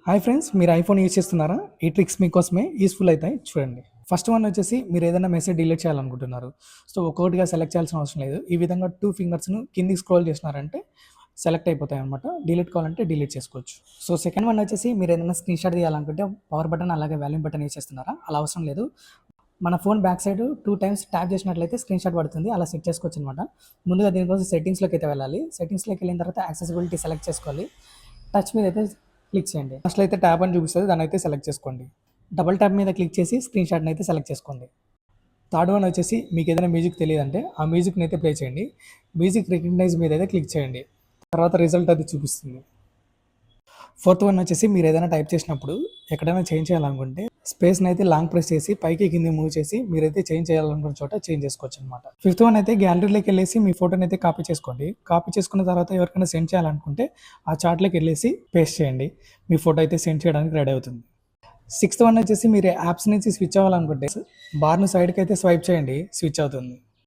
Hi friends, మీరు iPhone use చేస్తున్నారా? ఈ ట్రిక్స్ మీకోసమే యూస్ఫుల్ అవుతాయి, చూడండి. ఫస్ట్ వన్ వచ్చేసి మీరు ఏదైనా మెసేజ్ డిలీట్ చేయాలనుకుంటున్నారు. సో ఒక్కొక్కటిగా సెలెక్ట్ చేయాల్సిన అవసరం లేదు. ఈ విధంగా 2 ఫింగర్స్‌ను కిందికి స్క్రోల్ చేసినారంటే సెలెక్ట్ అయిపోతాయి అనమాట. డిలీట్ కావాలంటే డిలీట్ చేసుకోవచ్చు. సో సెకండ్ వన్ వచ్చేసి మీరు ఏదైనా స్క్రీన్‌షాట్ తీయాలనుకుంటే పవర్ బటన్ అలాగే వాల్యూమ్ బటన్ యూజ్ చేస్తున్నారా? అలా అవసరం లేదు. మన phone back side 2 times tap చేసినట్లయితే స్క్రీన్‌షాట్ పడుతుంది. అలా సెట్ చేసుకోవచ్చు అనమాట. ముందుగా దీనికోసం సెట్టింగ్స్‌లోకి అయితే వెళ్ళాలి. సెట్టింగ్స్‌లోకి వెళ్ళిన తర్వాత యాక్సెసిబిలిటీ సెలెక్ట్ చేసుకోవాలి. టచ్ మీద అయితే క్లిక్ చేయండి. ఫస్ట్‌లో అయితే ట్యాప్ అని చూపిస్తుంది, దాన్ని అయితే సెలెక్ట్ చేసుకోండి. డబుల్ ట్యాప్ మీద క్లిక్ చేసి స్క్రీన్ షాట్ని అయితే సెలెక్ట్ చేసుకోండి. థర్డ్ వన్ వచ్చేసి మీకు ఏదైనా మ్యూజిక్ తెలియదంటే ఆ మ్యూజిక్ని అయితే ప్లే చేయండి. మ్యూజిక్ రికగ్నైజ్ మీద అయితే క్లిక్ చేయండి. తర్వాత రిజల్ట్ అది చూపిస్తుంది. ఫోర్త్ వన్ వచ్చేసి మీరు ఏదైనా టైప్ చేసినప్పుడు ఎక్కడైనా చేంజ్ చేయాలనుకుంటే స్పేస్ని అయితే లాంగ్ ప్రెస్ చేసి పైకి కింది మూవ్ చేసి మీరైతే చేంజ్ చేయాలనుకున్న చోట చేంజ్ చేసుకోవచ్చు అనమాట. ఫిఫ్త్ వన్ అయితే గ్యాలరీలోకి వెళ్ళేసి మీ ఫోటోని అయితే కాపీ చేసుకోండి. కాపీ చేసుకున్న తర్వాత ఎవరికైనా సెండ్ చేయాలనుకుంటే ఆ చార్ట్లోకి వెళ్ళేసి పేస్ట్ చేయండి. మీ ఫోటో అయితే సెండ్ చేయడానికి రెడీ అవుతుంది. సిక్స్త్ వన్ వచ్చేసి మీరు యాప్స్ నుంచి స్విచ్ అవ్వాలనుకుంటే బార్ను సైడ్కి అయితే స్వైప్ చేయండి, స్విచ్ అవుతుంది.